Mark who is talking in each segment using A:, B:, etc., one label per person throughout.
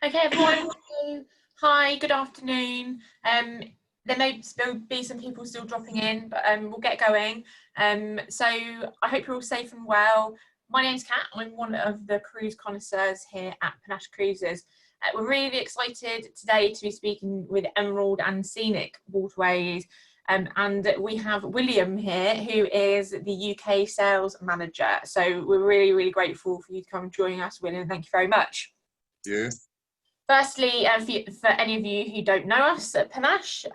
A: Okay, everyone. So, hi, good afternoon. There may still be some people still dropping in, but we'll get going. So I hope you're all safe and well. My name's Kat. I'm one of the cruise connoisseurs here at Panache Cruises. We're really excited today to be speaking with Emerald and Scenic Waterways. And we have William here, who is the UK sales manager. So we're really, really grateful for you to come and join us, William. Thank you very much.
B: Yeah.
A: Firstly, for any of you who don't know us at Panache,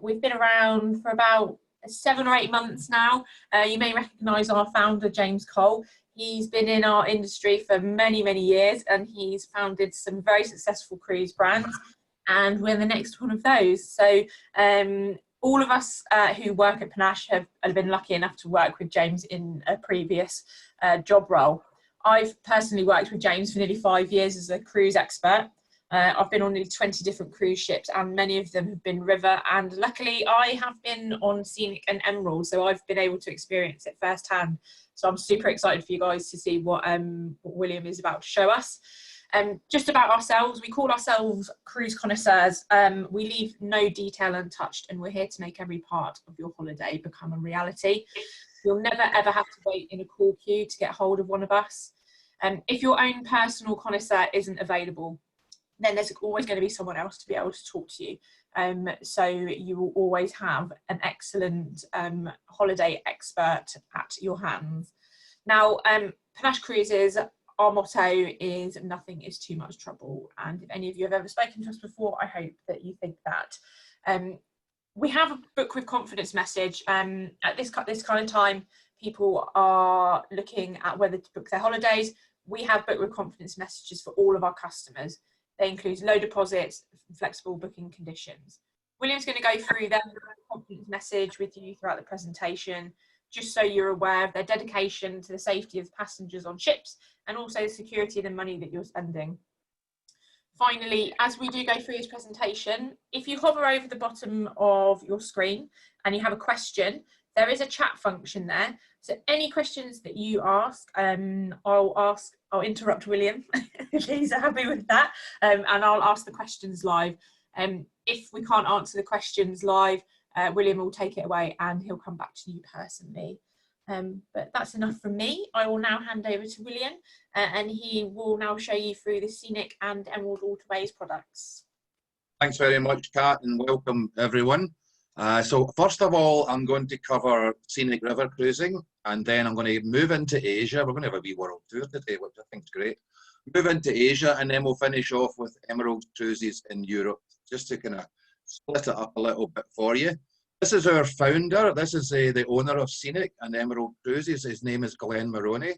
A: we've been around for about 7 or 8 months now. You may recognise our founder, James Cole. He's been in our industry for many, many years, and he's founded some very successful cruise brands, and we're the next one of those. So all of us who work at Panache have been lucky enough to work with James in a previous job role. I've personally worked with James for nearly 5 years as a cruise expert. I've been on nearly 20 different cruise ships, and many of them have been river, and luckily I have been on Scenic and Emerald, so I've been able to experience it firsthand. So I'm super excited for you guys to see what William is about to show us. Just about ourselves, we call ourselves cruise connoisseurs. We leave no detail untouched, and we're here to make every part of your holiday become a reality. You'll never ever have to wait in a call queue to get hold of one of us. If your own personal connoisseur isn't available, then there's always going to be someone else to be able to talk to you. So you will always have an excellent holiday expert at your hands. Now, Panache Cruises, our motto is nothing is too much trouble. And if any of you have ever spoken to us before, I hope that you think that. We have a book with confidence message. At this kind of time, people are looking at whether to book their holidays. We have book with confidence messages for all of our customers. They include low deposits, flexible booking conditions. William's going to go through their confidence message with you throughout the presentation, just so you're aware of their dedication to the safety of passengers on ships and also the security of the money that you're spending. Finally, as we do go through this presentation, if you hover over the bottom of your screen and you have a question, there is a chat function there. So any questions that you ask, I'll interrupt William if he's happy with that, and I'll ask the questions live. If we can't answer the questions live, William will take it away and he'll come back to you personally. But that's enough from me. I will now hand over to William and he will now show you through the Scenic and Emerald Waterways products.
B: Thanks very much, Kat, and welcome everyone. So first of all, I'm going to cover scenic river cruising, and then I'm going to move into Asia. We're going to have a wee world tour today, which I think is great. Move into Asia, and then we'll finish off with Emerald cruises in Europe, just to kind of split it up a little bit for you. This is our founder. This is the owner of Scenic and Emerald Cruises. His name is Glenn Maroney.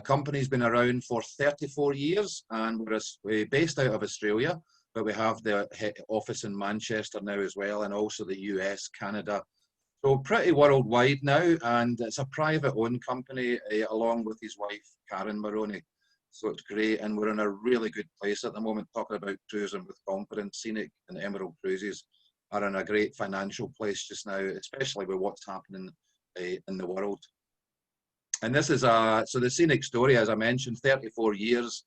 B: Company's been around for 34 years, and we're based out of Australia, but we have the head office in Manchester now as well, and also the US, Canada. So pretty worldwide now, and it's a private-owned company along with his wife, Karen Maroney. So it's great, and we're in a really good place at the moment, talking about cruising with confidence. Scenic and Emerald Cruises are in a great financial place just now, especially with what's happening in the world. And this is so the Scenic story, as I mentioned, 34 years,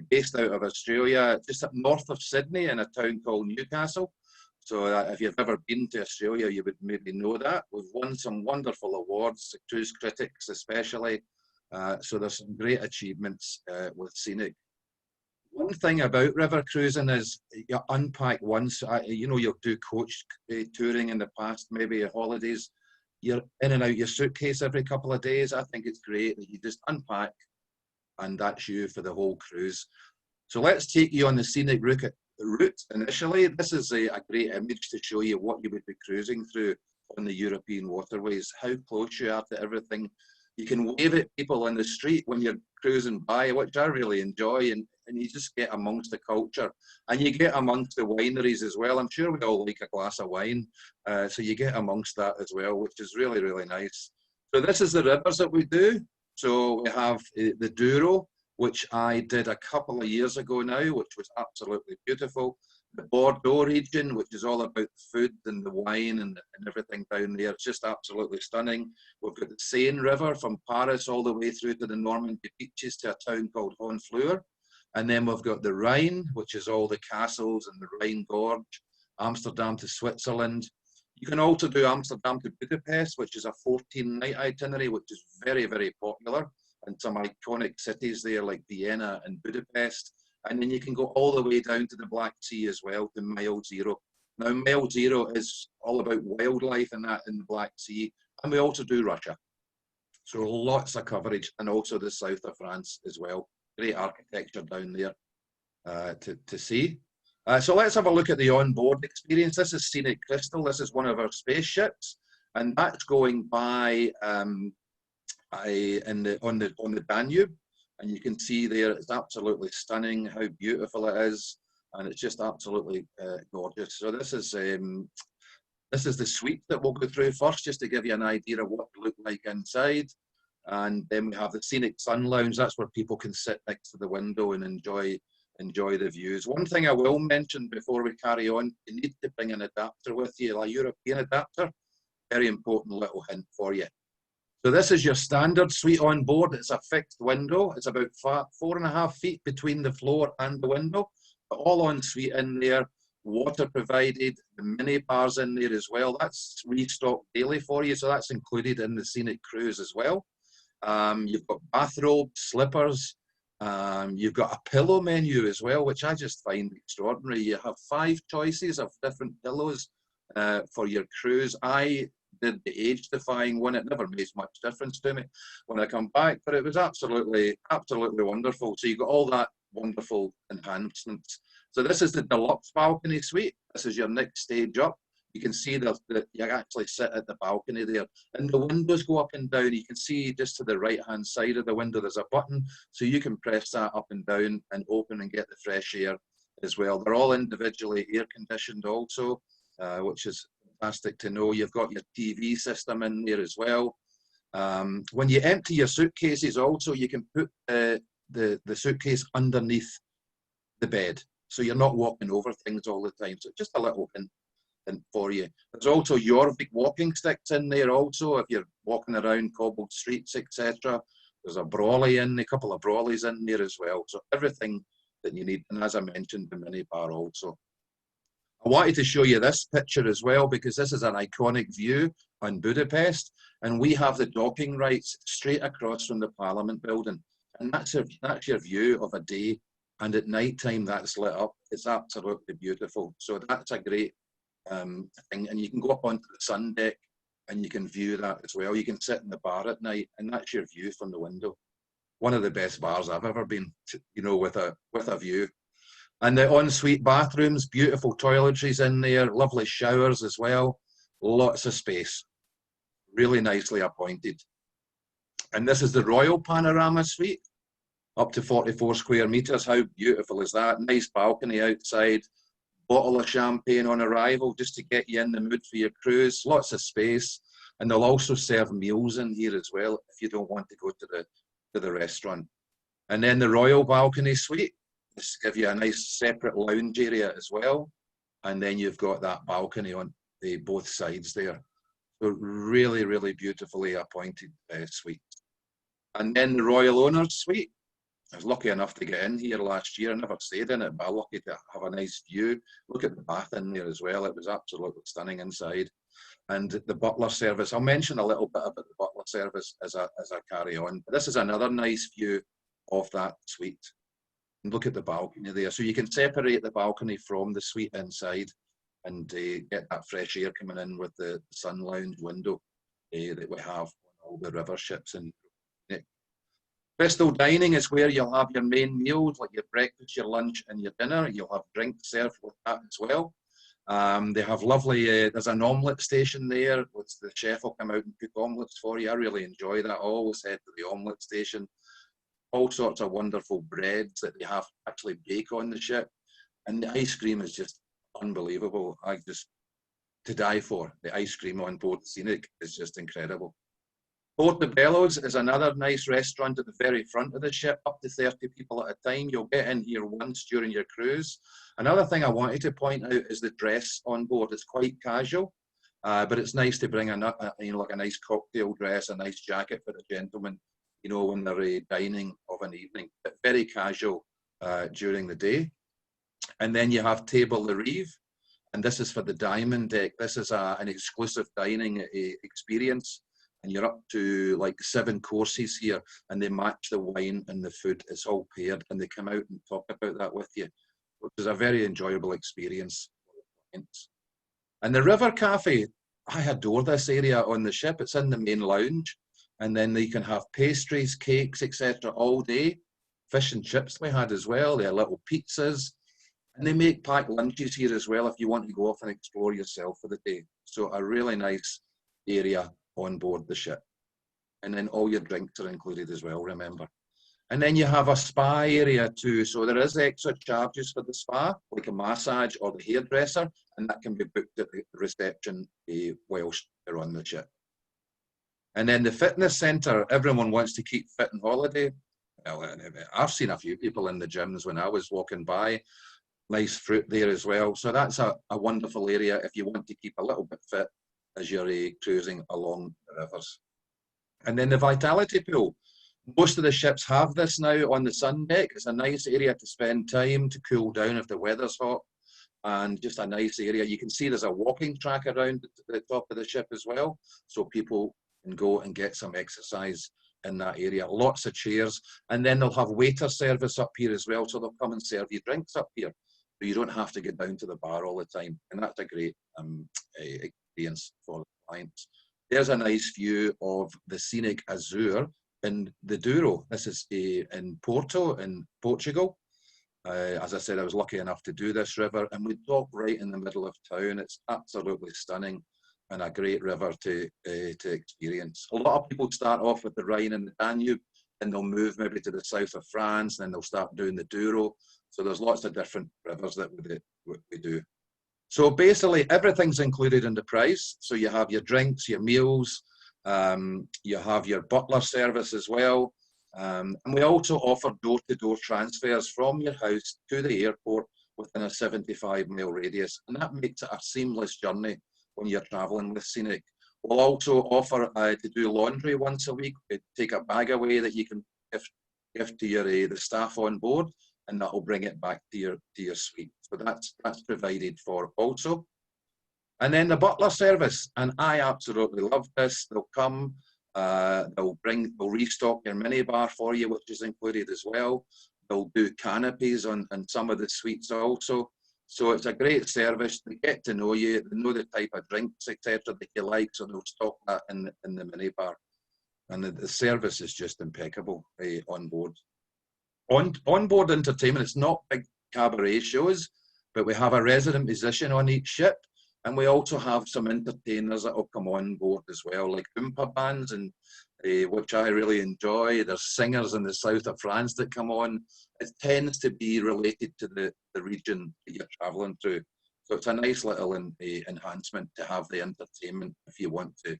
B: based out of Australia, just up north of Sydney in a town called Newcastle. So if you've ever been to Australia, you would maybe know that. We've won some wonderful awards, cruise critics especially. So there's some great achievements with Scenic. One thing about river cruising is you unpack once. You know, you'll do coach touring in the past, maybe holidays. You're in and out your suitcase every couple of days. I think it's great that you just unpack and that's you for the whole cruise. So let's take you on the scenic route initially. This is a great image to show you what you would be cruising through on the European waterways, how close you are to everything. You can wave at people on the street when you're cruising by, which I really enjoy, and you just get amongst the culture. And you get amongst the wineries as well. I'm sure we all like a glass of wine, so you get amongst that as well, which is really, really nice. So this is the rivers that we do. So we have the Douro, which I did a couple of years ago now, which was absolutely beautiful. The Bordeaux region, which is all about food and the wine and everything down there. It's just absolutely stunning. We've got the Seine River from Paris all the way through to the Normandy beaches to a town called Honfleur. And then we've got the Rhine, which is all the castles and the Rhine Gorge, Amsterdam to Switzerland. You can also do Amsterdam to Budapest, which is a 14-night itinerary, which is very, very popular, and some iconic cities there like Vienna and Budapest. And then you can go all the way down to the Black Sea as well, to Mile Zero. Now, Mile Zero is all about wildlife and that in the Black Sea, and we also do Russia. So lots of coverage, and also the south of France as well. Great architecture down there to see. So let's have a look at the onboard experience. This is Scenic Crystal. This is one of our spaceships, and that's going by on the Danube, and you can see there it's absolutely stunning how beautiful it is, and it's just absolutely gorgeous. So this is the suite that we'll go through first, just to give you an idea of what it looked like inside. And then we have the Scenic Sun Lounge. That's where people can sit next to the window and enjoy the views. One thing I will mention before we carry on, you need to bring an adapter with you, a European adapter. Very important little hint for you. So this is your standard suite on board. It's a fixed window. It's about 4.5 feet between the floor and the window, but all en suite in there. Water provided, the mini bars in there as well. That's restocked daily for you, so that's included in the Scenic Cruise as well. You've got bathrobes, slippers. You've got a pillow menu as well, which I just find extraordinary. You have 5 choices of different pillows for your cruise. I did the age-defying one. It never makes much difference to me when I come back, but it was absolutely wonderful. So you've got all that wonderful enhancements. So this is the Deluxe balcony suite. This is your next stage up. You can see that you actually sit at the balcony there, and the windows go up and down. You can see just to the right-hand side of the window, there's a button, so you can press that up and down and open and get the fresh air as well. They're all individually air-conditioned also, which is fantastic to know. You've got your TV system in there as well. When you empty your suitcases also, you can put the suitcase underneath the bed, so you're not walking over things all the time. So just a little hint for you. There's also Jorvik walking sticks in there also, if you're walking around cobbled streets, etc. There's a brolly a couple of brollies in there as well. So everything that you need, and as I mentioned, the mini bar also. I wanted to show you this picture as well, because this is an iconic view on Budapest, and we have the docking rights straight across from the Parliament building, and that's your view of a day, and at night time that's lit up. It's absolutely beautiful. So that's a great thing, and you can go up onto the sun deck and you can view that as well. You can sit in the bar at night, and that's your view from the window. One of the best bars I've ever been to, you know, with a view. And the ensuite bathrooms, beautiful toiletries in there, lovely showers as well, lots of space, really nicely appointed. And this is the Royal Panorama Suite, up to 44 square meters. How beautiful is that? Nice balcony outside, bottle of champagne on arrival just to get you in the mood for your cruise, lots of space. And they'll also serve meals in here as well if you don't want to go to the restaurant. And then the Royal Balcony Suite, just give you a nice separate lounge area as well, and then you've got that balcony on both sides there. So really, really beautifully appointed suite. And then the Royal Owners Suite. I was lucky enough to get in here last year. I never stayed in it, but I'm lucky to have a nice view. Look at the bath in there as well. It was absolutely stunning inside. And the butler service, I'll mention a little bit about the butler service as I carry on. But this is another nice view of that suite. And look at the balcony there. So you can separate the balcony from the suite inside and get that fresh air coming in with the sun lounge window that we have on all the river ships. And Crystal Dining is where you'll have your main meals, like your breakfast, your lunch, and your dinner. You'll have drinks served with that as well. They have lovely, there's an omelette station there, which the chef will come out and cook omelettes for you. I really enjoy that. I always head to the omelette station. All sorts of wonderful breads that they have actually bake on the ship. And the ice cream is just unbelievable. To die for. The ice cream on board Scenic is just incredible. Portobello's is another nice restaurant at the very front of the ship, up to 30 people at a time. You'll get in here once during your cruise. Another thing I wanted to point out is the dress on board. It's quite casual, but it's nice to bring like a nice cocktail dress, a nice jacket for the gentleman, you know, when they're dining of an evening. But very casual during the day. And then you have Table the Reeve, and this is for the diamond deck. This is an exclusive dining experience, and you're up to like 7 courses here, and they match the wine and the food. It's all paired, and they come out and talk about that with you, which is a very enjoyable experience. And the River Cafe, I adore this area on the ship. It's in the main lounge, and then you can have pastries, cakes, etc. all day. Fish and chips we had as well. They have little pizzas, and they make packed lunches here as well if you want to go off and explore yourself for the day. So a really nice area on board the ship. And then all your drinks are included as well, remember. And then you have a spa area too. So there is extra charges for the spa, like a massage or the hairdresser, and that can be booked at the reception whilst you're on the ship. And then the fitness centre, everyone wants to keep fit and holiday. Well, I've seen a few people in the gyms when I was walking by. Nice fruit there as well. So that's a wonderful area if you want to keep a little bit fit as you're cruising along the rivers. And then the Vitality Pool. Most of the ships have this now on the sun deck. It's a nice area to spend time, to cool down if the weather's hot, and just a nice area. You can see there's a walking track around the top of the ship as well, so people can go and get some exercise in that area. Lots of chairs, and then they'll have waiter service up here as well, so they'll come and serve you drinks up here. So you don't have to get down to the bar all the time, and that's a great experience for the clients. There's a nice view of the Scenic Azure in the Douro. This is in Porto in Portugal. As I said, I was lucky enough to do this river, and we dock right in the middle of town. It's absolutely stunning and a great river to experience. A lot of people start off with the Rhine and the Danube, and they'll move maybe to the south of France, and then they'll start doing the Douro. So there's lots of different rivers that we do. So basically everything's included in the price. So you have your drinks, your meals, you have your butler service as well. And we also offer door-to-door transfers from your house to the airport within a 75-mile radius. And that makes it a seamless journey when you're traveling with Scenic. We'll also offer to do laundry once a week. We take a bag away that you can give to your the staff on board, and that will bring it back to your suite. So that's provided for also. And then the butler service, and I absolutely love this. They'll come, they'll restock your minibar for you, which is included as well. They'll do canopies on some of the suites also. So it's a great service. They get to know you, they know the type of drinks, etc. that you like, so they'll stock that in the minibar. And the service is just impeccable on board. On board entertainment, it's not big cabaret shows, but we have a resident musician on each ship, and we also have some entertainers that will come on board as well, like Oompa bands, and which I really enjoy. There's singers in the south of France that come on. It tends to be related to the region that you're traveling through. So it's a nice little enhancement to have the entertainment if you want to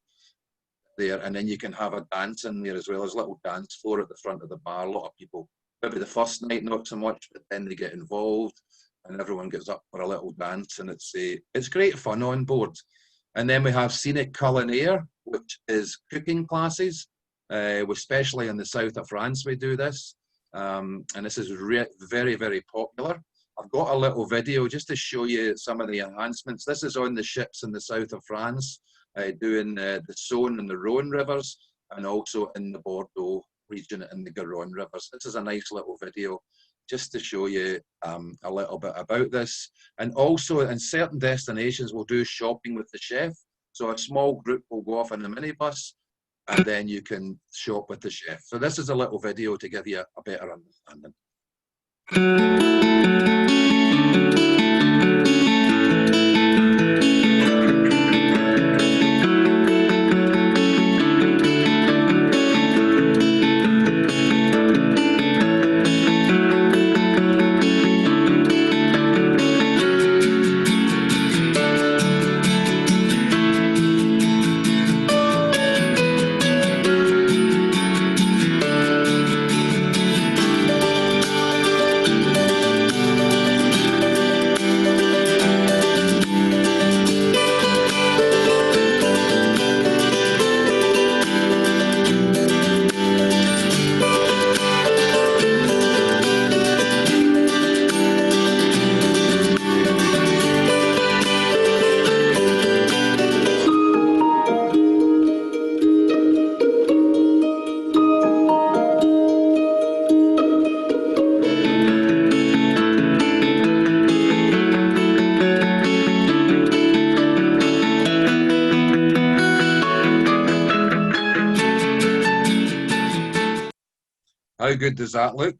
B: there. And then you can have a dance in there as well. There's a little dance floor at the front of the bar. A lot of people, maybe the first night not so much, but then they get involved and everyone gets up for a little dance, and it's great fun on board. And then we have Scenic Culinaire, which is cooking classes. Especially in the south of France, we do this. And this is very, very popular. I've got a little video just to show you some of the enhancements. This is on the ships in the south of France, doing the Saône and the Rhône rivers, and also in the Bordeaux region and the Garonne rivers. This is a nice little video just to show you a little bit about this. And also in certain destinations, we'll do shopping with the chef. So a small group will go off in a minibus, and then you can shop with the chef. So this is a little video to give you a better understanding. good does that look?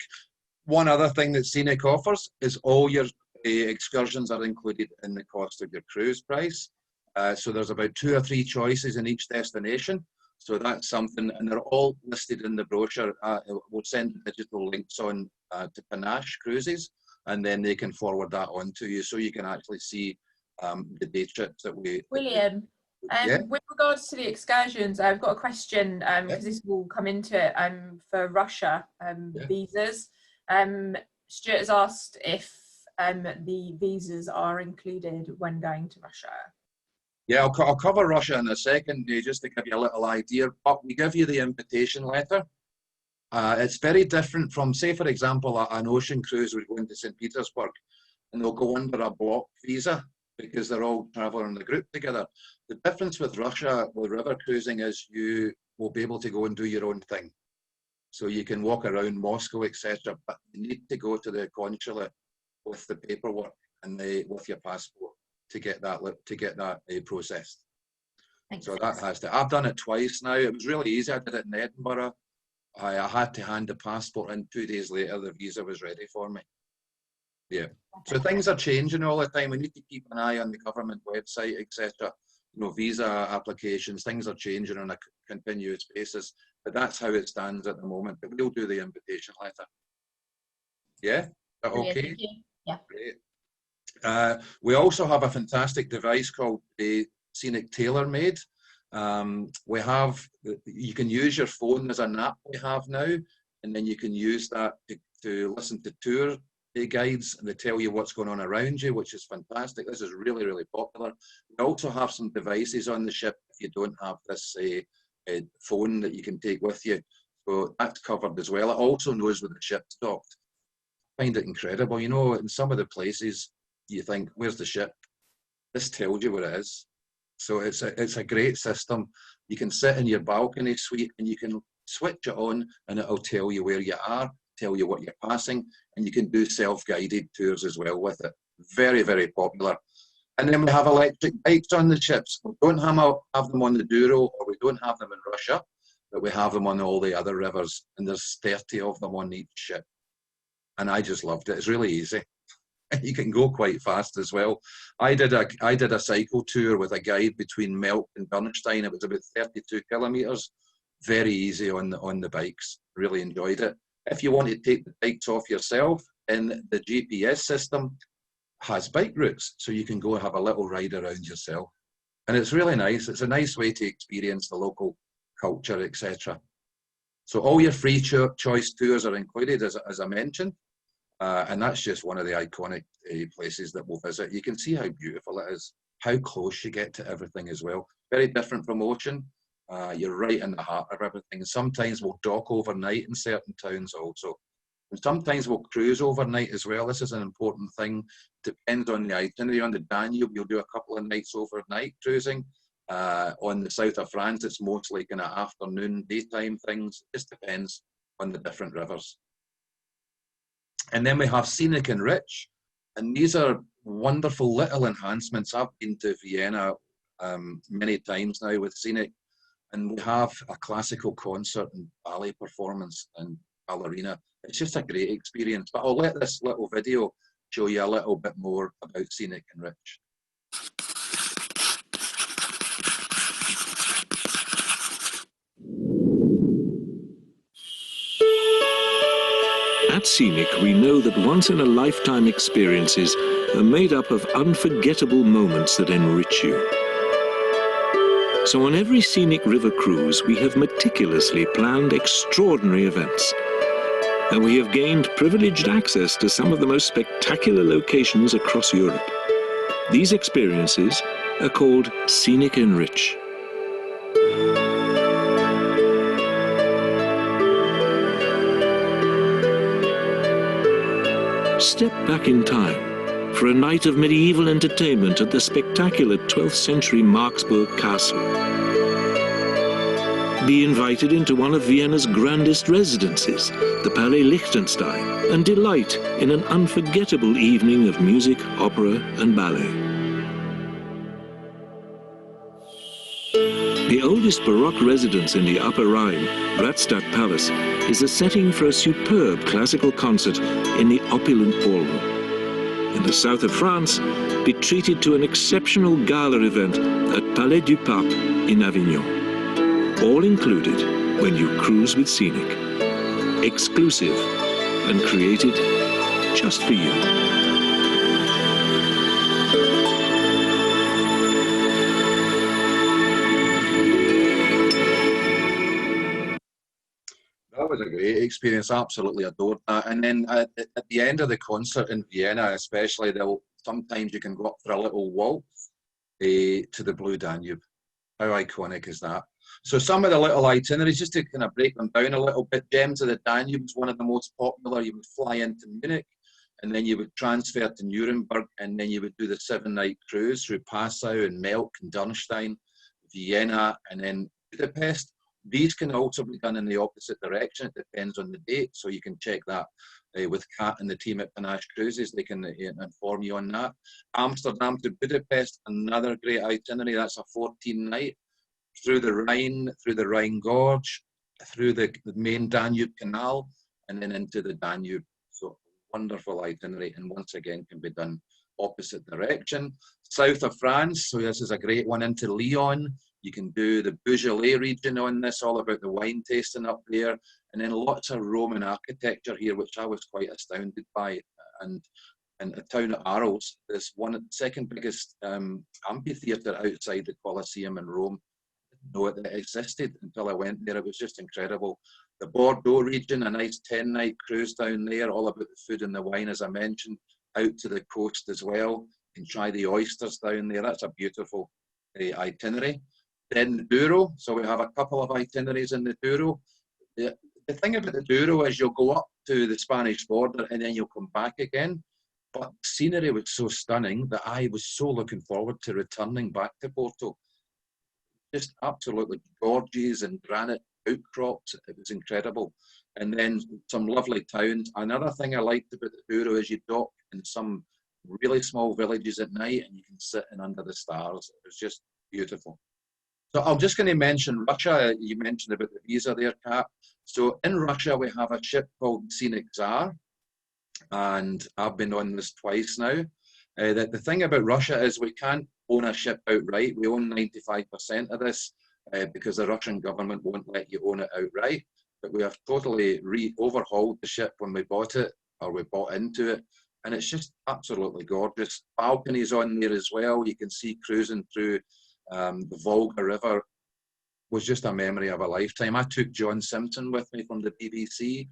B: One other thing that Scenic offers is all your excursions are included in the cost of your cruise price. So there's about 2 or 3 choices in each destination. So that's something, and they're all listed in the brochure. We'll send digital links on to Panache Cruises, and then they can forward that on to you, so you can actually see the day trips that we...
A: Brilliant. With regards to the excursions, I've got a question, because this will come into it, for Russia visas. Stuart has asked if the visas are included when going to Russia.
B: Yeah, I'll cover Russia in a second, just to give you a little idea. But we give you the invitation letter. It's very different from, say, for example, an ocean cruise would go into St. Petersburg, and they'll go under a block visa because they're all traveling in the group together. The difference with Russia, with river cruising, is you will be able to go and do your own thing. So you can walk around Moscow, etc., but you need to go to the consulate with the paperwork and with your passport to get that processed. So that has to. I've done it twice now. It was really easy. I did it in Edinburgh. I had to hand the passport in. 2 days later, the visa was ready for me. Yeah. So things are changing all the time. We need to keep an eye on the government website, etc. You know, visa applications, things are changing on a continuous basis. But that's how it stands at the moment. But we'll do the invitation letter. Yeah? Is that okay?
A: Yeah.
B: Great. We also have a fantastic device called the Scenic Tailor-Made. You can use your phone as an app we have now, and then you can use that to listen to tour guides, and they tell you what's going on around you, which is fantastic. This is really, really popular. We also have some devices on the ship if you don't have this phone that you can take with you. So that's covered as well. It also knows where the ship's docked. I find it incredible. You know, in some of the places you think, where's the ship? This tells you where it is. So it's a great system. You can sit in your balcony suite and you can switch it on and it'll tell you where you are, tell you what you're passing, and you can do self-guided tours as well with it. Very, very popular. And then we have electric bikes on the ships. We don't have them on the Douro, or we don't have them in Russia, but we have them on all the other rivers, and there's 30 of them on each ship. And I just loved it. It's really easy. You can go quite fast as well. I did a cycle tour with a guide between Melk and Bernstein. It was about 32 kilometres. Very easy on the bikes. Really enjoyed it. If you want to take the bikes off yourself, then the GPS system has bike routes, so you can go and have a little ride around yourself. And it's really nice. It's a nice way to experience the local culture, etc. So all your free choice tours are included, as I mentioned. And that's just one of the iconic places that we'll visit. You can see how beautiful it is, how close you get to everything as well. Very different from ocean. You're right in the heart of everything. Sometimes we'll dock overnight in certain towns also. And sometimes we'll cruise overnight as well. This is an important thing. Depends on the itinerary. On the Danube, you'll do a couple of nights overnight cruising. On the south of France, it's mostly kind of afternoon, daytime things. It just depends on the different rivers. And then we have Scenic Enrich, and these are wonderful little enhancements. I've been to Vienna many times now with Scenic, and we have a classical concert and ballet performance and ballerina. It's just a great experience. But I'll let this little video show you a little bit more about Scenic Enrich.
C: At Scenic, we know that once-in-a-lifetime experiences are made up of unforgettable moments that enrich you. So on every Scenic River cruise, we have meticulously planned extraordinary events. And we have gained privileged access to some of the most spectacular locations across Europe. These experiences are called Scenic Enrich. Step back in time for a night of medieval entertainment at the spectacular 12th century Marksburg Castle. Be invited into one of Vienna's grandest residences, the Palais Liechtenstein, and delight in an unforgettable evening of music, opera, and ballet. The The oldest Baroque residence in the Upper Rhine, Rastatt Palace, is a setting for a superb classical concert in the opulent ballroom. In the south of France, be treated to an exceptional gala event at Palais du Pape in Avignon. All included when you cruise with Scenic. Exclusive and created just for you.
B: That was a great experience. Absolutely adored that. And then at the end of the concert in Vienna, especially, sometimes you can go up for a little waltz to the Blue Danube. How iconic is that? So some of the little itineraries, just to kind of break them down a little bit. Gems of the Danube is one of the most popular. You would fly into Munich, and then you would transfer to Nuremberg, and then you would do the 7-night cruise through Passau and Melk and Dürnstein, Vienna, and then Budapest. These can also be done in the opposite direction. It depends on the date, so you can check that with Kat and the team at Panache Cruises. They can inform you on that. Amsterdam to Budapest, another great itinerary. That's a 14-night through the Rhine Gorge, through the main Danube Canal, and then into the Danube. So wonderful itinerary, and once again can be done opposite direction. South of France, so this is a great one, into Lyon. You can do the Beaujolais region on this, all about the wine tasting up there. And then lots of Roman architecture here, which I was quite astounded by. And the town of Arles, this second biggest amphitheatre outside the Colosseum in Rome. I didn't know that it existed until I went there. It was just incredible. The Bordeaux region, a nice 10-night cruise down there, all about the food and the wine, as I mentioned, out to the coast as well. You can try the oysters down there. That's a beautiful itinerary. Then the Douro, so we have a couple of itineraries in the Douro. The thing about the Douro is you'll go up to the Spanish border and then you'll come back again. But the scenery was so stunning that I was so looking forward to returning back to Porto. Just absolutely gorges and granite outcrops. It was incredible. And then some lovely towns. Another thing I liked about the Douro is you dock in some really small villages at night and you can sit in under the stars. It was just beautiful. So I'm just going to mention Russia. You mentioned about the visa there, Kat. So in Russia, we have a ship called Scenic Tsar, and I've been on this twice now. The thing about Russia is we can't own a ship outright. We own 95% of this because the Russian government won't let you own it outright. But we have totally overhauled the ship when we bought it, or we bought into it, and it's just absolutely gorgeous. Balconies on there as well. You can see cruising through the Volga River. Was just a memory of a lifetime. I took John Simpson with me from the BBC.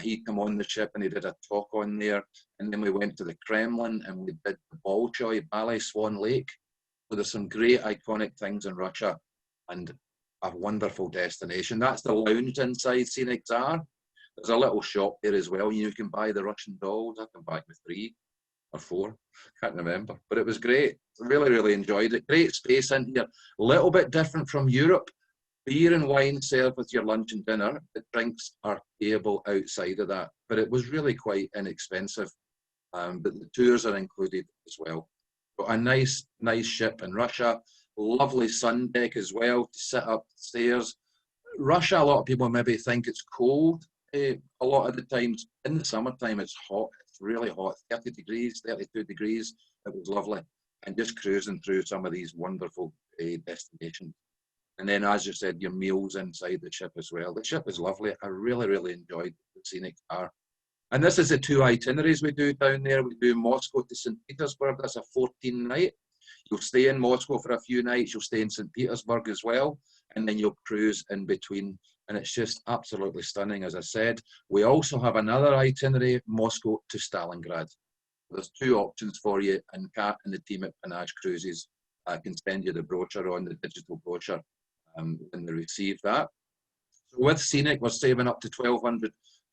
B: He came on the ship and he did a talk on there. And then we went to the Kremlin and we did the Bolshoi Ballet Swan Lake. So there's some great iconic things in Russia and a wonderful destination. That's the lounge inside Scenic Tsar. There's a little shop there as well. You can buy the Russian dolls. I can buy with 3 or 4, can't remember, but it was great. Really, really enjoyed it. Great space in here. A little bit different from Europe. Beer and wine served with your lunch and dinner. The drinks are payable outside of that, but it was really quite inexpensive. But the tours are included as well. But a nice ship in Russia. Lovely sun deck as well to sit up the stairs. Russia, a lot of people maybe think it's cold. A lot of the times in the summertime it's hot. It's really hot, 30 degrees, 32 degrees. It was lovely. And just cruising through some of these wonderful destinations. And then, as you said, your meals inside the ship as well. The ship is lovely. I really, really enjoyed the Scenic Tsar. And this is the 2 itineraries we do down there. We do Moscow to St. Petersburg. That's a 14-night. You'll stay in Moscow for a few nights. You'll stay in St. Petersburg as well. And then you'll cruise in between. And it's just absolutely stunning, as I said. We also have another itinerary, Moscow to Stalingrad. There's 2 options for you, and Kat and the team at Panache Cruises can send you the brochure on the digital brochure when they receive that. So with Scenic, we're saving up to £1,200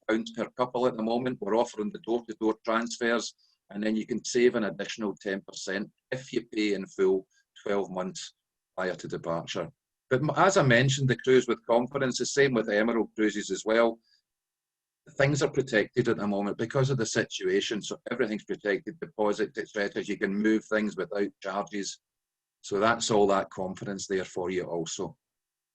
B: per couple at the moment. We're offering the door-to-door transfers, and then you can save an additional 10% if you pay in full 12 months prior to departure. But as I mentioned, the cruise with confidence, the same with Emerald Cruises as well. Things are protected at the moment because of the situation, so everything's protected, deposits, etc. You can move things without charges. So that's all that confidence there for you also.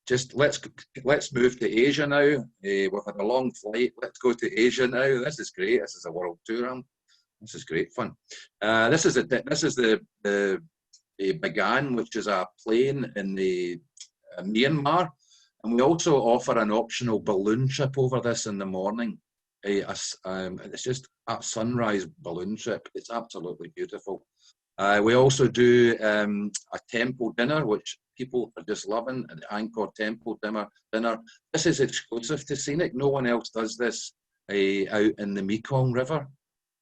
B: just let's move to Asia now. We've had a long flight. Let's go to Asia now. This is great. This is a world tour. This is great fun. This is the Bagan, which is a plane in the Myanmar, and we also offer an optional balloon trip over this in the morning. It's just a sunrise balloon trip. It's absolutely beautiful. We also do a temple dinner, which people are just loving, an Angkor temple dinner. This is exclusive to Scenic. No one else does this out in the Mekong River.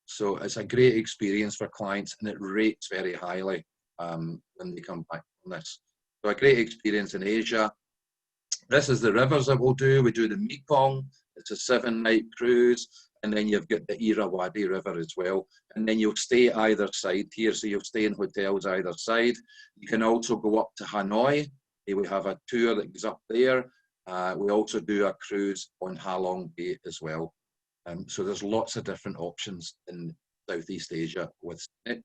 B: So it's a great experience for clients, and it rates very highly when they come back from this. So a great experience in Asia. This is the rivers that we'll do. We do the Mekong. It's a 7-night cruise. And then you've got the Irrawaddy River as well. And then you'll stay either side here. So you'll stay in hotels either side. You can also go up to Hanoi. We have a tour that goes up there. We also do a cruise on Ha Long Bay as well. So there's lots of different options in Southeast Asia with Scenic.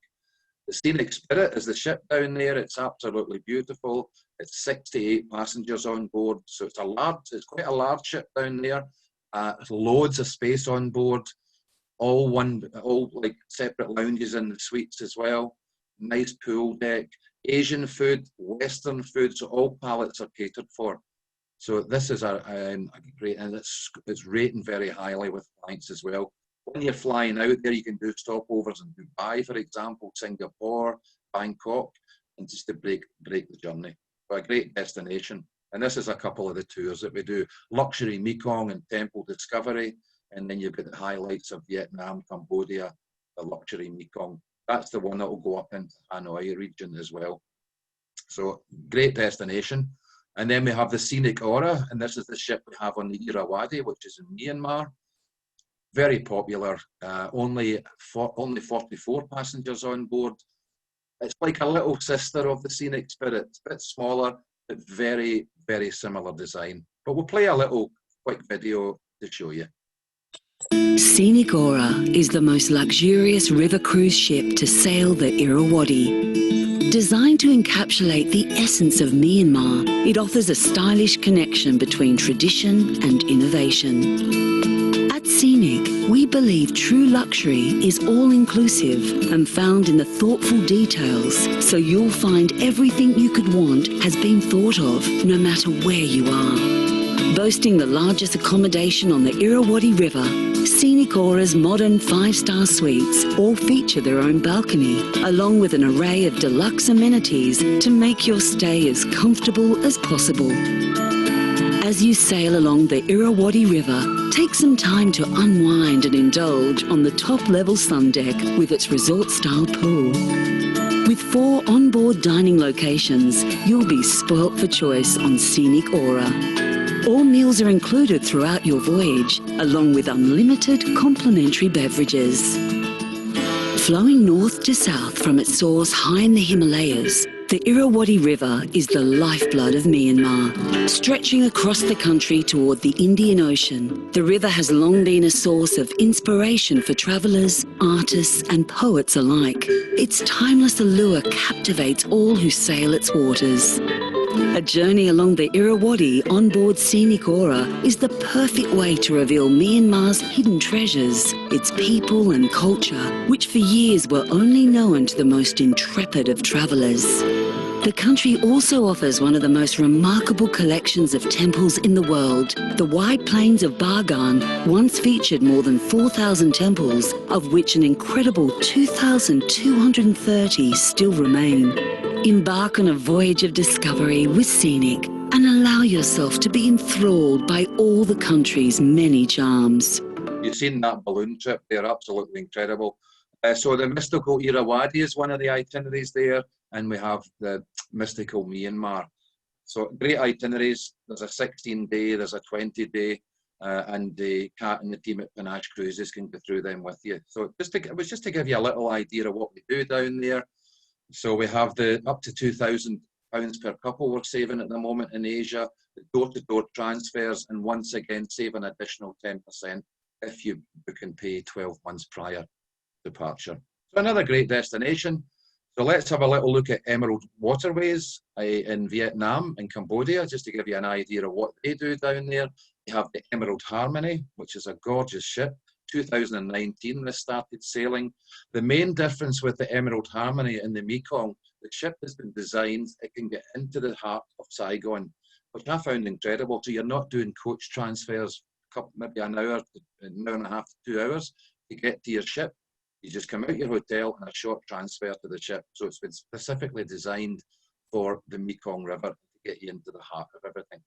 B: The Scenic Spirit is the ship down there. It's absolutely beautiful. It's 68 passengers on board. So it's quite a large ship down there. Loads of space on board, all like separate lounges in the suites as well. Nice pool deck, Asian food, Western food, so all palates are catered for. So this is a great, and it's rating very highly with clients as well. When you're flying out there, you can do stopovers in Dubai, for example, Singapore, Bangkok, and just to break the journey. So a great destination. And this is a couple of the tours that we do. Luxury Mekong and Temple Discovery. And then you've got the highlights of Vietnam, Cambodia, the luxury Mekong. That's the one that will go up into Hanoi region as well. So great destination. And then we have the Scenic Aura. And this is the ship we have on the Irrawaddy, which is in Myanmar. Very popular. Only 44 passengers on board. It's like a little sister of the Scenic Spirit. It's a bit smaller, but very, very similar design. But we'll play a little quick video to show you.
D: Scenic Aura is the most luxurious river cruise ship to sail the Irrawaddy. Designed to encapsulate the essence of Myanmar, it offers a stylish connection between tradition and innovation. At Scenic, we believe true luxury is all-inclusive and found in the thoughtful details, so you'll find everything you could want has been thought of, no matter where you are. Boasting the largest accommodation on the Irrawaddy River, Scenic Aura's modern 5-star suites all feature their own balcony, along with an array of deluxe amenities to make your stay as comfortable as possible. As you sail along the Irrawaddy River, take some time to unwind and indulge on the top-level sun deck with its resort-style pool. With 4 onboard dining locations, you'll be spoilt for choice on Scenic Aura. All meals are included throughout your voyage, along with unlimited complimentary beverages. Flowing north to south from its source high in the Himalayas, the Irrawaddy River is the lifeblood of Myanmar. Stretching across the country toward the Indian Ocean, the river has long been a source of inspiration for travellers, artists and poets alike. Its timeless allure captivates all who sail its waters. A journey along the Irrawaddy on board Scenic Aura is the perfect way to reveal Myanmar's hidden treasures, its people and culture, which for years were only known to the most intrepid of travellers. The country also offers one of the most remarkable collections of temples in the world. The wide plains of Bagan once featured more than 4,000 temples, of which an incredible 2,230 still remain. Embark on a voyage of discovery with Scenic and allow yourself to be enthralled by all the country's many charms.
B: You've seen that balloon trip, they're absolutely incredible. So the mystical Irrawaddy is one of the itineraries there, and we have the mystical Myanmar. So great itineraries. There's a 16-day, there's a 20-day, and the Kat and the team at Panache Cruises can go through them with you. So it was just to give you a little idea of what we do down there. So we have the up to £2,000 per couple we're saving at the moment in Asia, the door-to-door transfers, and once again save an additional 10% if you book and pay 12 months prior departure. So another great destination. So let's have a little look at Emerald Waterways in Vietnam and Cambodia, just to give you an idea of what they do down there. You have the Emerald Harmony, which is a gorgeous ship. 2019, this started sailing. The main difference with the Emerald Harmony in the Mekong, the ship has been designed, it can get into the heart of Saigon, which I found incredible. So you're not doing coach transfers, maybe an hour and a half to 2 hours to get to your ship. You just come out your hotel and a short transfer to the ship. So it's been specifically designed for the Mekong River to get you into the heart of everything.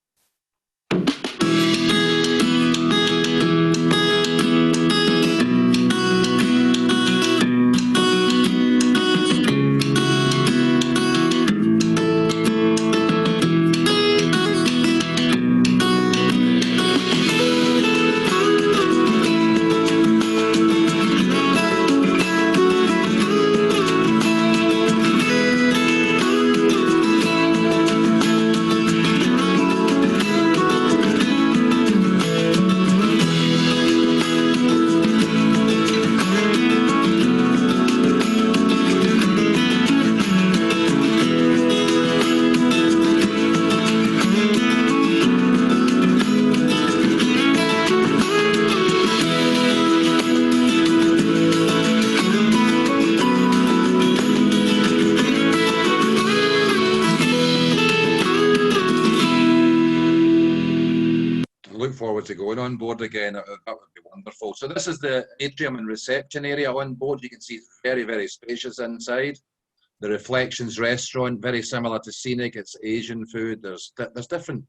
B: Forward to going on board again. That would be wonderful. So this is the atrium and reception area on board. You can see it's very, very spacious inside. The Reflections restaurant, very similar to Scenic. It's Asian food. There's different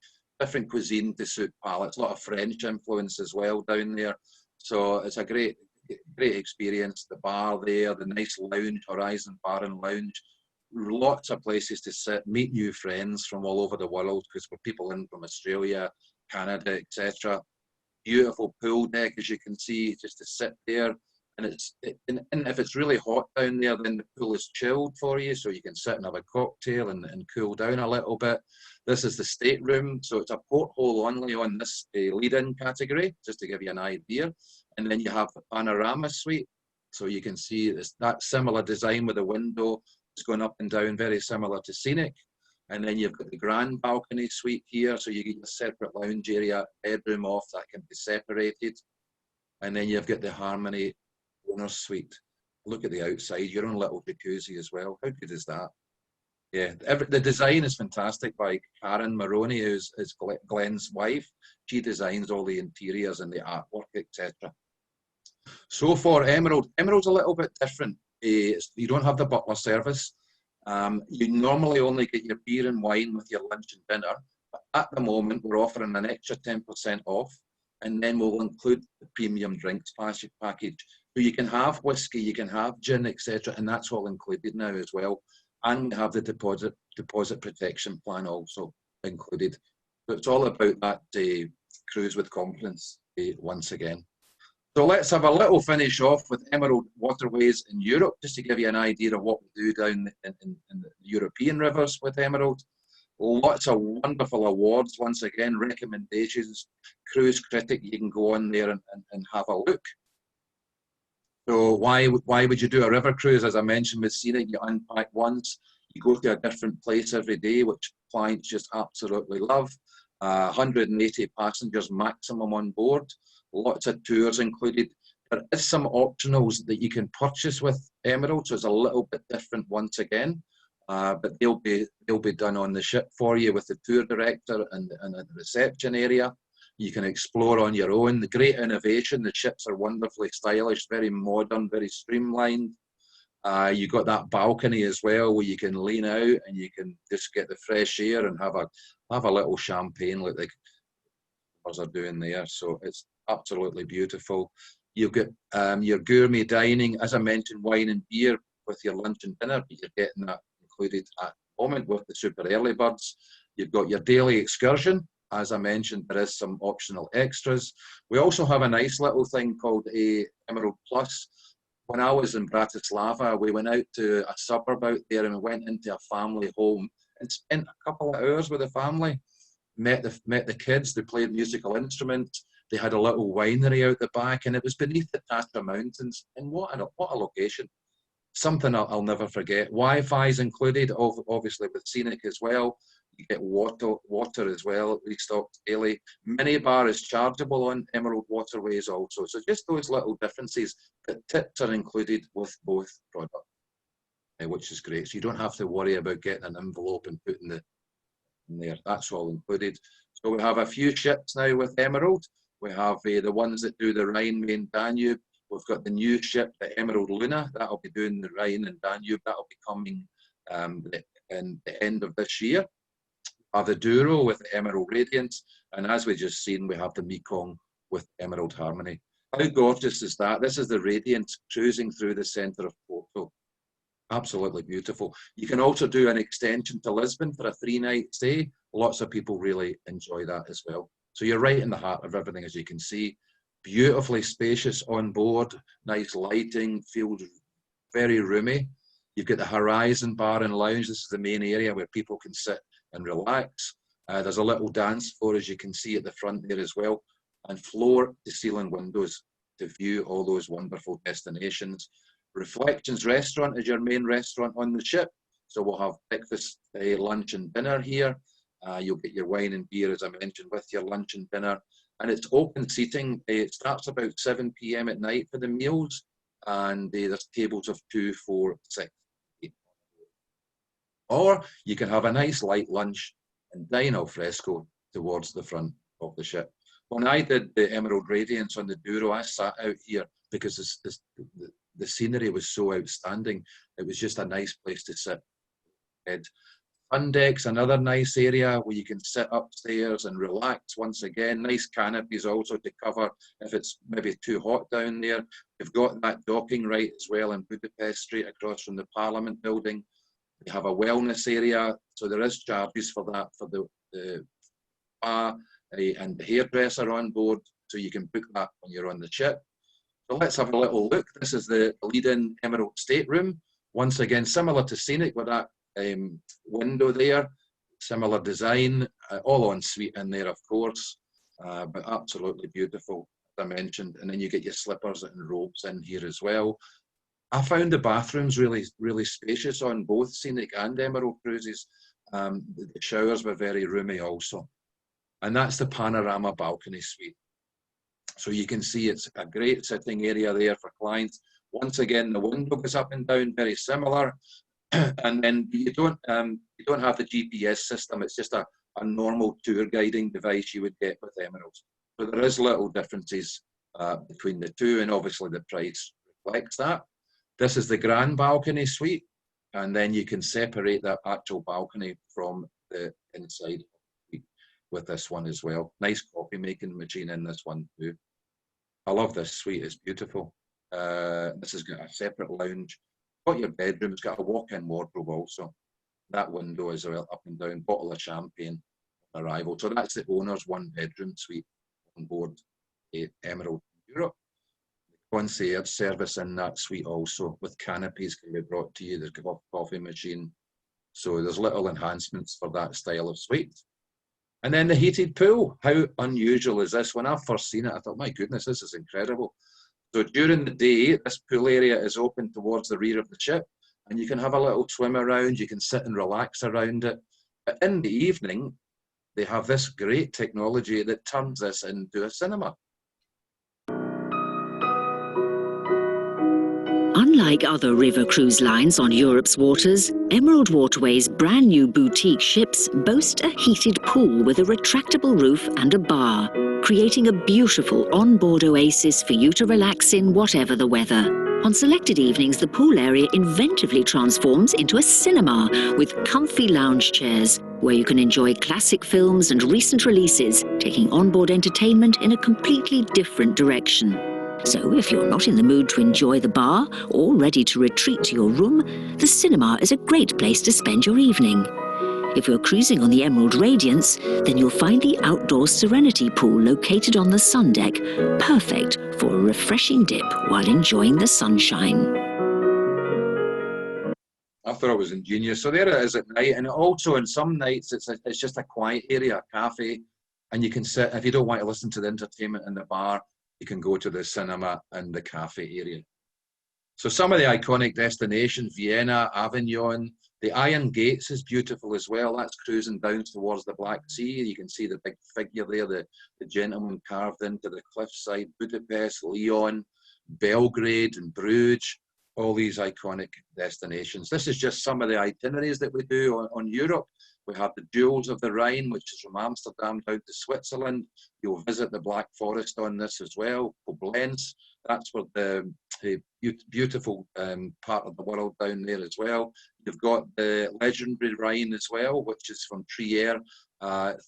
B: cuisine to suit palates. A lot of French influence as well down there. So it's a great experience. The bar there, the nice lounge, Horizon Bar and Lounge. Lots of places to sit, meet new friends from all over the world, because we're people in from Australia, Canada, etc. Beautiful pool deck, as you can see, just to sit there. And if it's really hot down there, then the pool is chilled for you, so you can sit and have a cocktail and cool down a little bit. This is the stateroom, so it's a porthole only on this lead-in category, just to give you an idea. And then you have the Panorama Suite, so you can see that similar design with the window. It's going up and down, very similar to Scenic. And then you've got the grand balcony suite here, so you get your separate lounge area, bedroom off, that can be separated. And then you've got the Harmony owner's suite. Look at the outside, your own little jacuzzi as well. How good is that? Yeah, the design is fantastic by Karen Maroney, who's Glenn's wife. She designs all the interiors and the artwork, etc. So for Emerald's a little bit different. You don't have the butler service. You normally only get your beer and wine with your lunch and dinner, but at the moment we're offering an extra 10% off, and then we'll include the premium drinks package. So you can have whiskey, you can have gin, etc., and that's all included now as well. And we have the deposit protection plan also included. So it's all about that cruise with confidence once again. So let's have a little finish off with Emerald Waterways in Europe, just to give you an idea of what we do down in the European rivers with Emerald. Lots of wonderful awards, once again, recommendations. Cruise Critic, you can go on there and have a look. So why would you do a river cruise? As I mentioned with Scenic, you unpack once, you go to a different place every day, which clients just absolutely love. 180 passengers maximum on board. Lots of tours included. There is some optionals that you can purchase with Emerald, so it's a little bit different once again, but they'll be done on the ship for you with the tour director and the reception area. You can explore on your own. The great innovation, the ships are wonderfully stylish, very modern, very streamlined. You've got that balcony as well where you can lean out and you can just get the fresh air and have a little champagne like the others are doing there. So it's absolutely beautiful. You've got your gourmet dining, as I mentioned, wine and beer with your lunch and dinner, but you're getting that included at the moment with the super early birds. You've got your daily excursion. As I mentioned, there is some optional extras. We also have a nice little thing called a Emerald Plus. When I was in Bratislava, we went out to a suburb out there and we went into a family home and spent a couple of hours with the family. Met the kids, they played musical instruments, they had a little winery out the back, and it was beneath the Tatra Mountains. And what a location. something I'll never forget. Wi-Fi is included, obviously with Scenic as well. You get water as well, restocked daily. Minibar is chargeable on Emerald Waterways also. So just those little differences, that tips are included with both products, which is great. So you don't have to worry about getting an envelope and putting it in there. That's all included. So we have a few ships now with Emerald. We have the ones that do the Rhine, Main, Danube. We've got the new ship, the Emerald Luna, that'll be doing the Rhine and Danube. That'll be coming in the end of this year. We have the Douro with the Emerald Radiance, and as we just seen, we have the Mekong with Emerald Harmony. How gorgeous is that? This is the Radiance cruising through the centre of Porto. Absolutely beautiful. You can also do an extension to Lisbon for a 3-night stay. Lots of people really enjoy that as well. So you're right in the heart of everything, as you can see. Beautifully spacious on board, nice lighting, feels very roomy. You've got the Horizon Bar and Lounge. This is the main area where people can sit and relax. There's a little dance floor, as you can see at the front there as well, and floor-to-ceiling windows to view all those wonderful destinations. Reflections Restaurant is your main restaurant on the ship. So we'll have breakfast, lunch and dinner here. You'll get your wine and beer, as I mentioned, with your lunch and dinner. And it's open seating. It starts about 7 p.m. at night for the meals. And there's tables of 2, 4, 6, 8. Or you can have a nice light lunch and dine al fresco towards the front of the ship. When I did the Emerald Radiance on the Douro, I sat out here because the scenery was so outstanding. It was just a nice place to sit. Fun deck's another nice area where you can sit upstairs and relax once again. Nice canopies also to cover if it's maybe too hot down there. You've got that docking right as well in Budapest Street across from the Parliament building. We have a wellness area, so there is charges for that, for the spa and the hairdresser on board, so you can book that when you're on the ship. So let's have a little look. This is the lead-in Emerald Stateroom. Once again, similar to Scenic with that window there, similar design, all en suite in there, of course, but absolutely beautiful, as I mentioned. And then you get your slippers and robes in here as well. I found the bathrooms really spacious on both Scenic and Emerald cruises. The showers were very roomy also. And that's the Panorama Balcony Suite. So you can see it's a great sitting area there for clients. Once again, the window goes up and down, very similar. And then you don't have the GPS system. It's just a normal tour guiding device you would get with Emeralds. So there is little differences between the two, and obviously the price reflects that. This is the Grand Balcony Suite, and then you can separate that actual balcony from the inside with this one as well. Nice coffee making machine in this one too. I love this suite, it's beautiful. This has got a separate lounge. Got your bedroom, it's got a walk-in wardrobe also. That window as well, up and down, bottle of champagne on arrival. So that's the owner's 1-bedroom suite on board Emerald Europe. The concierge service in that suite also, with canopies can be brought to you. There's a coffee machine. So there's little enhancements for that style of suite. And then the heated pool. How unusual is this? When I first seen it, I thought, my goodness, this is incredible. So during the day, this pool area is open towards the rear of the ship, and you can have a little swim around, you can sit and relax around it. But in the evening, they have this great technology that turns this into a cinema.
D: Unlike other river cruise lines on Europe's waters, Emerald Waterways' brand new boutique ships boast a heated pool with a retractable roof and a bar, creating a beautiful on-board oasis for you to relax in whatever the weather. On selected evenings, the pool area inventively transforms into a cinema with comfy lounge chairs, where you can enjoy classic films and recent releases, taking onboard entertainment in a completely different direction. So if you're not in the mood to enjoy the bar or ready to retreat to your room, the cinema is a great place to spend your evening. If you're cruising on the Emerald Radiance, then you'll find the outdoor Serenity Pool located on the sun deck, perfect for a refreshing dip while enjoying the sunshine.
B: I thought it was ingenious. So there it is at night, and also on some nights it's just a quiet area, a cafe, and you can sit. If you don't want to listen to the entertainment in the bar, you can go to the cinema and the cafe area. So some of the iconic destinations, Vienna, Avignon, the Iron Gates is beautiful as well. That's cruising down towards the Black Sea. You can see the big figure there, the gentleman carved into the cliffside. Budapest, Lyon, Belgrade and Bruges, all these iconic destinations. This is just some of the itineraries that we do on Europe. We have the Jewels of the Rhine, which is from Amsterdam down to Switzerland. You'll visit the Black Forest on this as well. Koblenz, that's where the beautiful part of the world down there as well. You've got the legendary Rhine as well, which is from Trier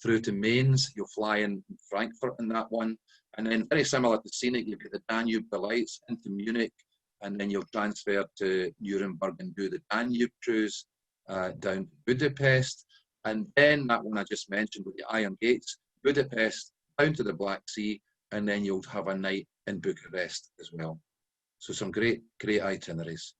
B: through to Mainz. You'll fly in Frankfurt in that one. And then very similar to Scenic, you've got the Danube Delights into Munich, and then you'll transfer to Nuremberg and do the Danube cruise down to Budapest. And then that one I just mentioned with the Iron Gates, Budapest down to the Black Sea, and then you'll have a night in Bucharest as well. So some great itineraries.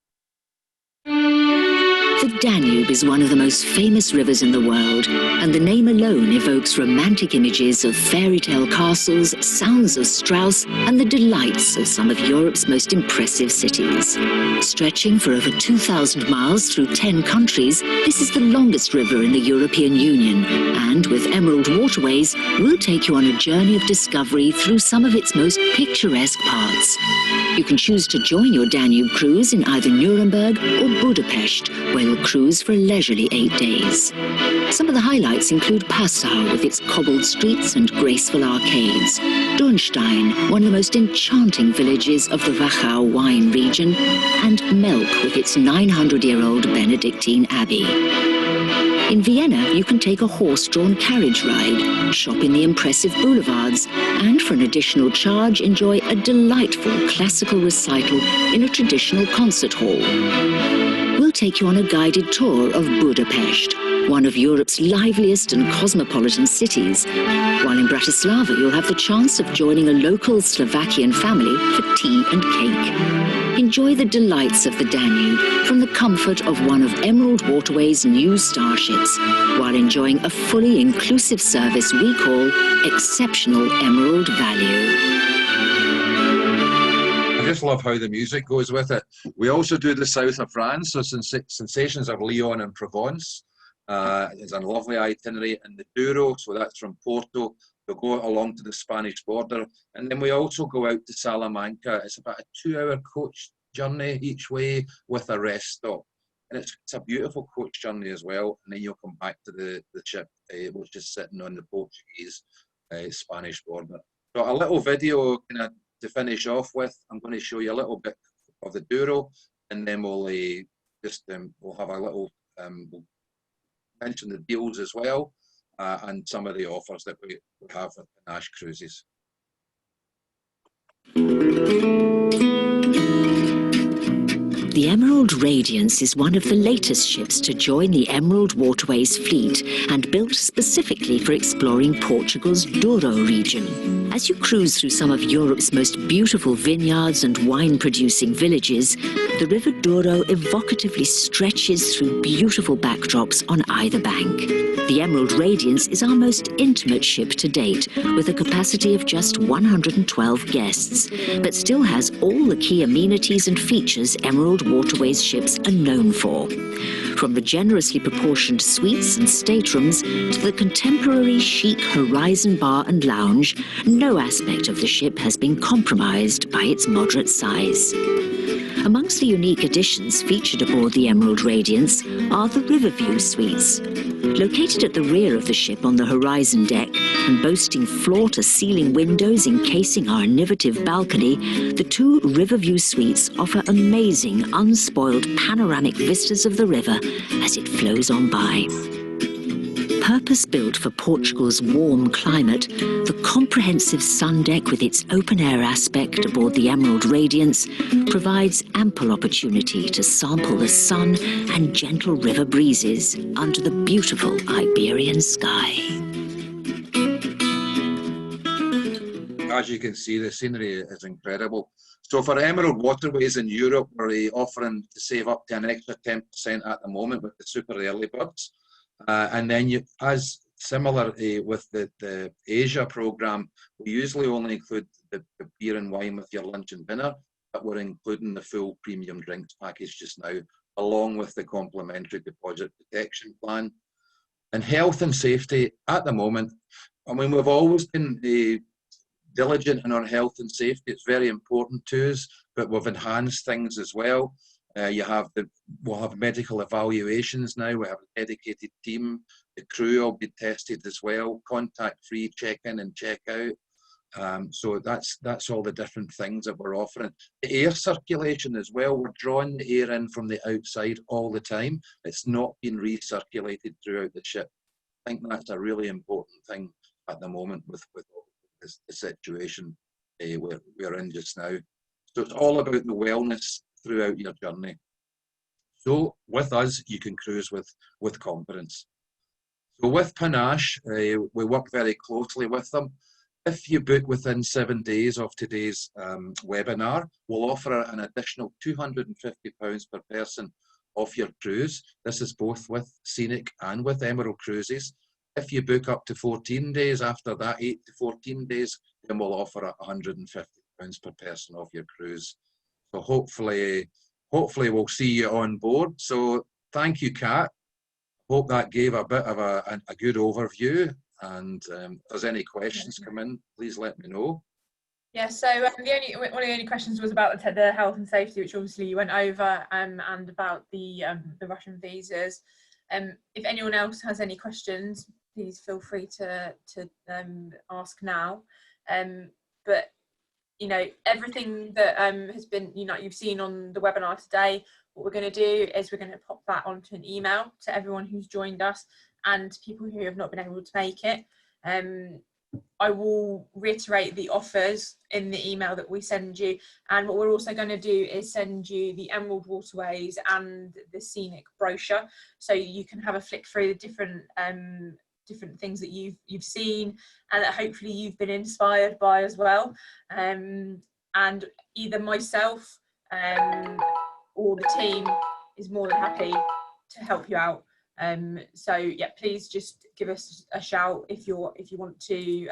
D: The Danube is one of the most famous rivers in the world, and the name alone evokes romantic images of fairy tale castles, sounds of Strauss, and the delights of some of Europe's most impressive cities. Stretching for over 2,000 miles through 10 countries, this is the longest river in the European Union, and with Emerald Waterways, we'll take you on a journey of discovery through some of its most picturesque parts. You can choose to join your Danube cruise in either Nuremberg or Budapest, where you'll cruise for a leisurely 8 days. Some of the highlights include Passau with its cobbled streets and graceful arcades, Dürnstein, one of the most enchanting villages of the Wachau wine region, and Melk with its 900-year-old Benedictine Abbey. In Vienna, you can take a horse-drawn carriage ride, shop in the impressive boulevards, and for an additional charge, enjoy a delightful classical recital in a traditional concert hall. We'll take you on a guided tour of Budapest, one of Europe's liveliest and cosmopolitan cities, while in Bratislava you'll have the chance of joining a local Slovakian family for tea and cake. Enjoy the delights of the Danube from the comfort of one of Emerald Waterways' new starships, while enjoying a fully inclusive service we call exceptional Emerald value.
B: I just love how the music goes with it. We also do the south of France, so Sensations of Lyon and Provence is a lovely itinerary, and the Douro, so that's from Porto. We'll go along to the Spanish border, and then we also go out to Salamanca. It's about a 2-hour coach journey each way with a rest stop, and it's a beautiful coach journey as well. And then you'll come back to the ship, which is sitting on the Portuguese Spanish border. So a little video kind of to finish off with. I'm going to show you a little bit of the Douro, and then we'll we'll have a little we'll mention the deals as well, and some of the offers that we have at Panache Cruises.
D: The Emerald Radiance is one of the latest ships to join the Emerald Waterways fleet and built specifically for exploring Portugal's Douro region. As you cruise through some of Europe's most beautiful vineyards and wine-producing villages, the River Douro evocatively stretches through beautiful backdrops on either bank. The Emerald Radiance is our most intimate ship to date, with a capacity of just 112 guests, but still has all the key amenities and features Emerald Waterways ships are known for. From the generously proportioned suites and staterooms to the contemporary chic Horizon Bar and Lounge, no aspect of the ship has been compromised by its moderate size. Amongst the unique additions featured aboard the Emerald Radiance are the Riverview suites. Located at the rear of the ship on the horizon deck and boasting floor-to-ceiling windows encasing our innovative balcony, the 2 Riverview suites offer amazing, unspoiled panoramic vistas of the river as it flows on by. Purpose-built for Portugal's warm climate, the comprehensive sun deck with its open-air aspect aboard the Emerald Radiance provides ample opportunity to sample the sun and gentle river breezes under the beautiful Iberian sky.
B: As you can see, the scenery is incredible. So for Emerald Waterways in Europe, we're offering to save up to an extra 10% at the moment with the super early birds. And then as similar with the Asia program, we usually only include the beer and wine with your lunch and dinner. but we're including the full premium drinks package just now, along with the complimentary deposit protection plan. And health and safety at the moment, I mean, we've always been diligent in our health and safety. It's very important to us, but we've enhanced things as well. We'll have medical evaluations now. We have a dedicated team. The crew will be tested as well. Contact-free check-in and check-out. So that's all the different things that we're offering. The air circulation as well. We're drawing the air in from the outside all the time. It's not being recirculated throughout the ship. I think that's a really important thing at the moment with the situation we're in just now. So it's all about the wellness throughout your journey. So with us, you can cruise with confidence. So with Panache, we work very closely with them. If you book within 7 days of today's webinar, we'll offer an additional £250 per person off your cruise. This is both with Scenic and with Emerald Cruises. If you book up to 14 days after that, 8 to 14 days, then we'll offer £150 per person off your cruise. So hopefully we'll see you on board. So thank you, Kat. Hope that gave a bit of a good overview. And if there's any questions come in, please let me know.
A: Yeah, so one of the only questions was about the health and safety, which obviously you went over, and about the Russian visas. If anyone else has any questions, please feel free to ask now. But you know, everything that has been, you know, you've seen on the webinar today, what we're going to do is we're going to pop that onto an email to everyone who's joined us and people who have not been able to make it. I will reiterate the offers in the email that we send you, and what we're also going to do is send you the Emerald Waterways and the Scenic brochure, so you can have a flick through the different things that you've seen and that hopefully you've been inspired by as well. And either myself or the team is more than happy to help you out. So yeah, please just give us a shout if you want to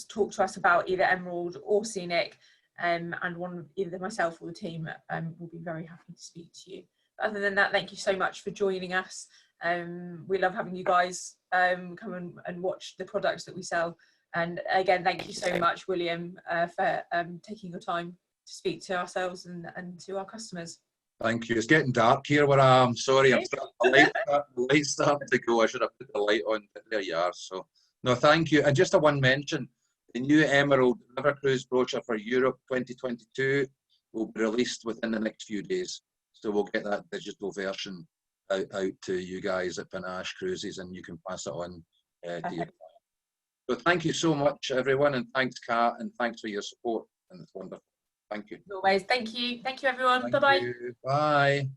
A: talk to us about either Emerald or Scenic, and either myself or the team will be very happy to speak to you. But other than that, thank you so much for joining us. We love having you guys come and watch the products that we sell. And again, thank you so much, William, for taking your time to speak to ourselves and to our customers.
B: Thank you. It's getting dark here where I am. Sorry, I'm the light's starting to go. I should have put the light on, but there you are. So, no, thank you. And just a one mention, the new Emerald River Cruise brochure for Europe 2022 will be released within the next few days. So we'll get that digital version out to you guys at Panache Cruises, and you can pass it on to your client. So thank you so much, everyone, and thanks, Kat, and thanks for your support. And it's wonderful. Thank you.
A: As always, thank you. Thank you, everyone. Bye-bye.
B: Bye.